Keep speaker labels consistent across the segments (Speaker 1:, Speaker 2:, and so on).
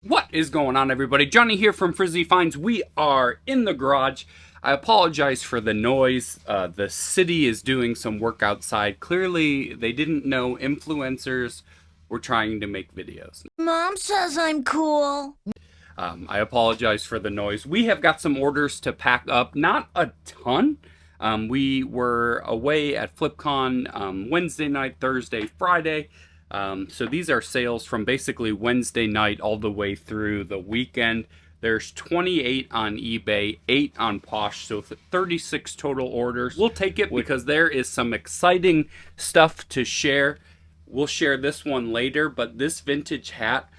Speaker 1: What is going on, everybody? Johnny here from Frizzy Finds. We are in the garage. I apologize for the noise. The city is doing some work outside. Clearly, they didn't know influencers were trying to make videos.
Speaker 2: Mom says I'm cool.
Speaker 1: I apologize for the noise. We have got some orders to pack up. Not a ton. We were away at FlipCon Wednesday night, Thursday, Friday. So these are sales from basically Wednesday night all the way through the weekend. There's 28 on eBay, 8 on Posh, so 36 total orders. We'll take it because there is some exciting stuff to share. We'll share this one later, but this vintage hat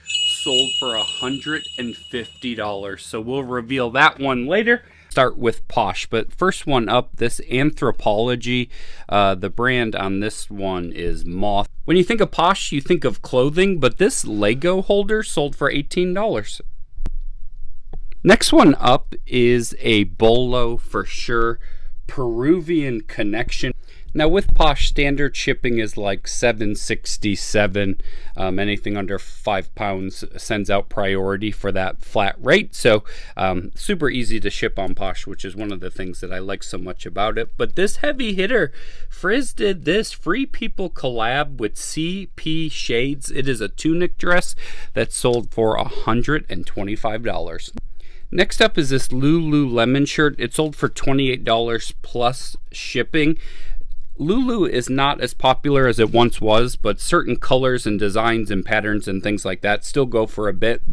Speaker 1: sold for $150, so we'll reveal that one later. Start with Posh, but first one up, this Anthropology. The brand on this one is Moth. When you think of Posh, you think of clothing, but this Lego holder sold for $18. Next one up is a Bolo for sure, Peruvian Connection. Now with Posh, standard shipping is like $7.67. Anything under 5 pounds sends out priority for that flat rate. So super easy to ship on Posh, which is one of the things that I like so much about it. But this heavy hitter, Frizz did this Free People collab with CP Shades. It is a tunic dress that sold for $125. Next up is this Lululemon shirt. It sold for $28 plus shipping. Lulu is not as popular as it once was, but certain colors and designs and patterns and things like that still go for a bit.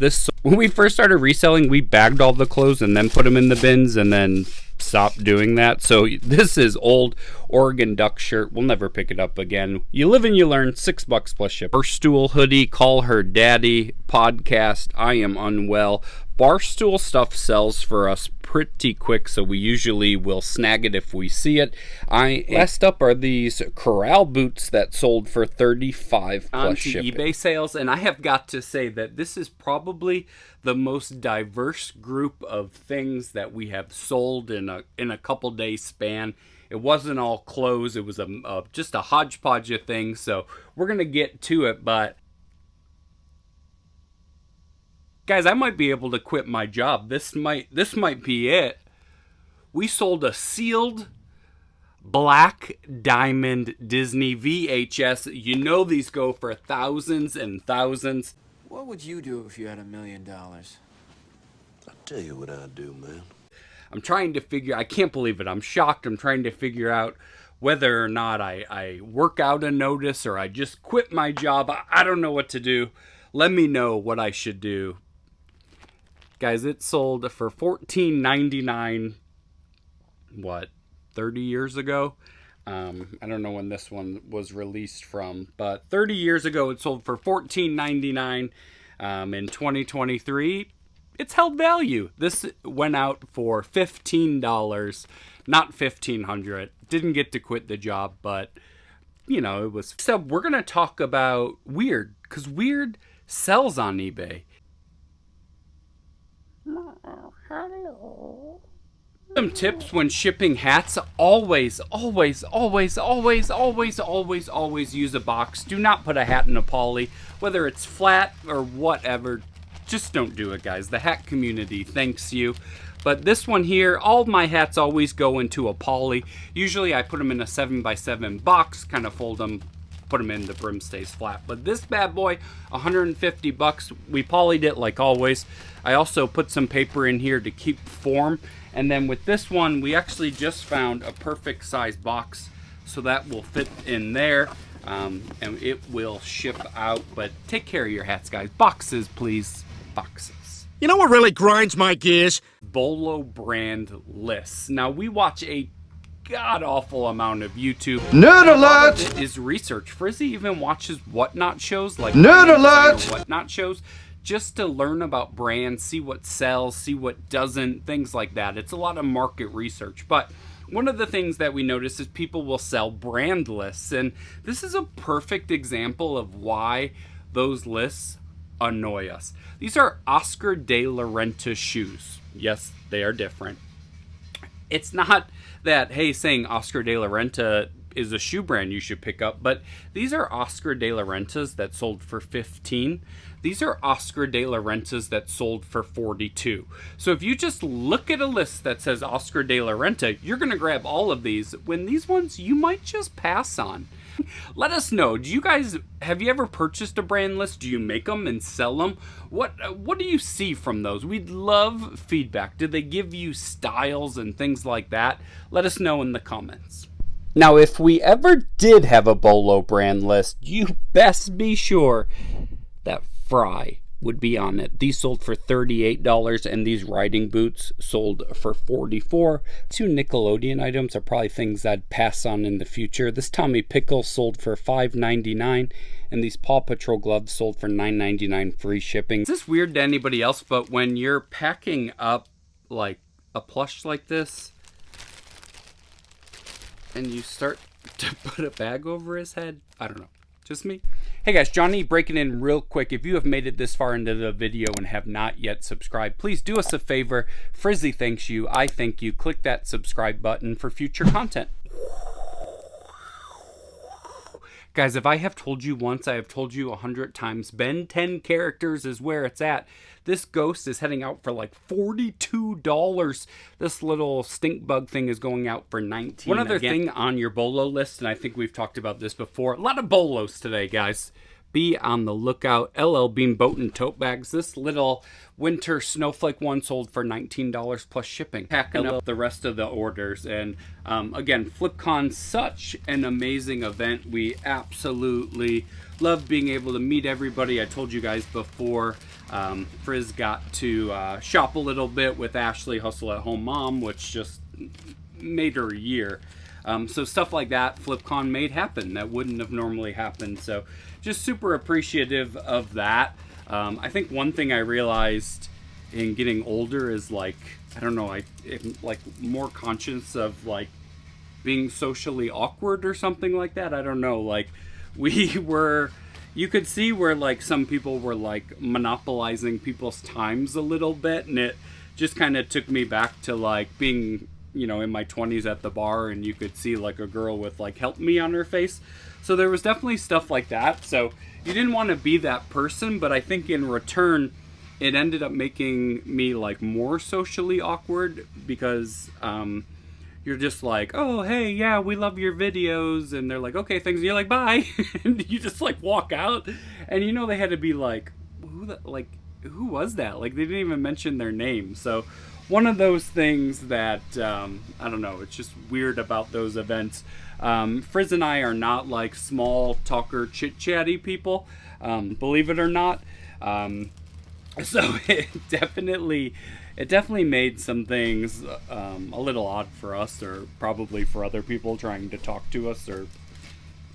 Speaker 1: When we first started reselling, we bagged all the clothes and then put them in the bins and then stopped doing that. So this is old Oregon Duck shirt. We'll never pick it up again. You live and you learn. $6 plus ship. Barstool hoodie, Call Her Daddy, podcast, I Am Unwell. Barstool stuff sells for us pretty quick, so we usually will snag it if we see it. Last up are these Corral boots that sold for $35 plus shipping. eBay sales, and I have got to say that this is probably the most diverse group of things that we have sold in a couple days span. It wasn't all clothes. It was just a hodgepodge of things, so we're going to get to it, but guys, I might be able to quit my job. This might be it. We sold a sealed black diamond Disney VHS. You know these go for thousands and thousands.
Speaker 3: What would you do if you had $1 million?
Speaker 4: I'll tell you what I'd do, man.
Speaker 1: I'm trying to figure, I can't believe it. I'm shocked. I'm trying to figure out whether or not I work out a notice or I just quit my job. I don't know what to do. Let me know what I should do. Guys, it sold for $14.99, what, 30 years ago? I don't know when this one was released from, but 30 years ago it sold for $14.99. In 2023, it's held value. This went out for $15, not $1,500. Didn't get to quit the job, but, you know, it was. So we're going to talk about Weird, because Weird sells on eBay.
Speaker 2: Hello.
Speaker 1: Some tips when shipping hats: always use a box. Do not put a hat in a poly, whether it's flat or whatever. Just don't do it, guys. The hat community thanks you. But this one here, all my hats always go into a poly. Usually I put them in a 7x7 box, kind of fold them, put them in, the brim stays flat. But this bad boy, $150. We polyed it like always. I also put some paper in here to keep form. And then with this one, we actually just found a perfect size box, so that will fit in there. And it will ship out. But take care of your hats, guys. Boxes, please. Boxes.
Speaker 5: You know what really grinds my gears?
Speaker 1: Bolo brand lists. Now, we watch a god-awful amount of YouTube.
Speaker 5: Nerd alert!
Speaker 1: It is research. Frizzy even watches whatnot shows, like
Speaker 5: Nerd alert!
Speaker 1: Whatnot shows, just to learn about brands, see what sells, see what doesn't, things like that. It's a lot of market research. But one of the things that we notice is people will sell brand lists, and this is a perfect example of why those lists annoy us. These are Oscar de la Renta shoes. Yes, they are different. It's not that, hey, saying Oscar de la Renta is a shoe brand you should pick up. But these are Oscar de la Rentas that sold for $15. These are Oscar de la Rentas that sold for $42. So if you just look at a list that says Oscar de la Renta, you're going to grab all of these, when these ones you might just pass on. Let us know. Have you ever purchased a brand list? Do you make them and sell them? What do you see from those? We'd love feedback. Did they give you styles and things like that? Let us know in the comments. Now, if we ever did have a Bolo brand list, you best be sure that Fry would be on it. These sold for $38, and these riding boots sold for $44. Two Nickelodeon items are probably things I'd pass on in the future. This Tommy Pickle sold for $5.99, and these Paw Patrol gloves sold for $9.99 free shipping. Is this weird to anybody else? But when you're packing up like a plush like this, and you start to put a bag over his head, I don't know. Just me? Hey guys, Johnny breaking in real quick. If you have made it this far into the video and have not yet subscribed, please do us a favor. Frizzy thanks you. I thank you. Click that subscribe button for future content. Guys, if I have told you once, I have told you 100 times. Ben 10 characters is where it's at. This ghost is heading out for like $42. This little stink bug thing is going out for $19. One other thing on your Bolo list, and I think we've talked about this before. A lot of Bolos today, guys. Be on the lookout. LL Bean Boat and Tote Bags. This little winter snowflake one sold for $19 plus shipping. Packing up the rest of the orders. And again, FlipCon, such an amazing event. We absolutely love being able to meet everybody. I told you guys before, Frizz got to shop a little bit with Ashley, Hustle at Home Mom, which just made her year. So stuff like that, FlipCon made happen. That wouldn't have normally happened. So just super appreciative of that. I think one thing I realized in getting older is like, I don't know, I'm like more conscious of like being socially awkward or something like that. I don't know, like you could see where like some people were like monopolizing people's times a little bit, and it just kind of took me back to like being, you know, in my 20s at the bar, and you could see like a girl with like help me on her face. So there was definitely stuff like that. So you didn't want to be that person, but I think in return it ended up making me like more socially awkward, because you're just like, oh hey, yeah, we love your videos, and they're like, okay, thanks, and you're like, bye. And you just like walk out, and you know they had to be like, who was that? Like they didn't even mention their name. So one of those things that, I don't know, it's just weird about those events. Frizz and I are not like small talker chit-chatty people, believe it or not. So it definitely made some things a little odd for us, or probably for other people trying to talk to us or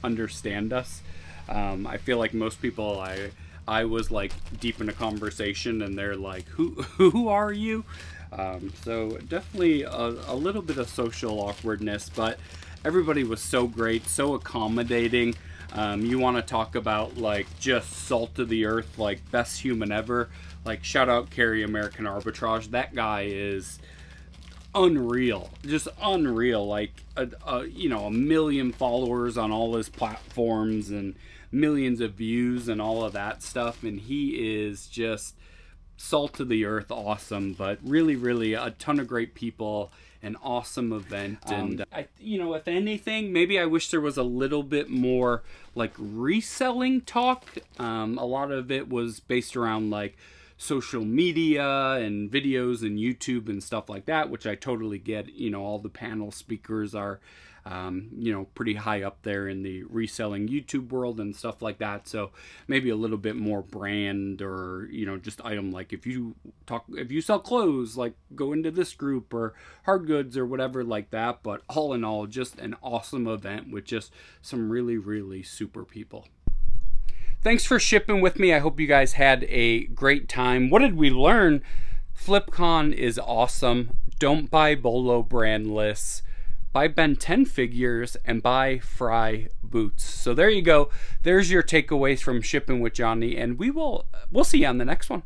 Speaker 1: understand us. I feel like most people I was like deep in a conversation, and they're like, who are you? So definitely a little bit of social awkwardness, but everybody was so great, so accommodating. You want to talk about like just salt of the earth, like best human ever. Like shout out Carrie American Arbitrage. That guy is unreal, just unreal. Like you know, 1 million followers on all his platforms and millions of views and all of that stuff, and he is just salt of the earth, awesome. But really a ton of great people, an awesome event. And I, you know, if anything, maybe I wish there was a little bit more like reselling talk. A lot of it was based around like social media and videos and YouTube and stuff like that, which I totally get. You know, all the panel speakers are you know, pretty high up there in the reselling YouTube world and stuff like that. So maybe a little bit more brand, or, you know, just item, like if you sell clothes, like go into this group, or hard goods or whatever like that. But all in all, just an awesome event with just some really super people. Thanks for shipping with me. I hope you guys had a great time. What did we learn? FlipCon is awesome. Don't buy Bolo brand lists. Buy Ben 10 figures and buy Fry boots. So there you go. There's your takeaways from Shipping with Johnny, and we'll see you on the next one.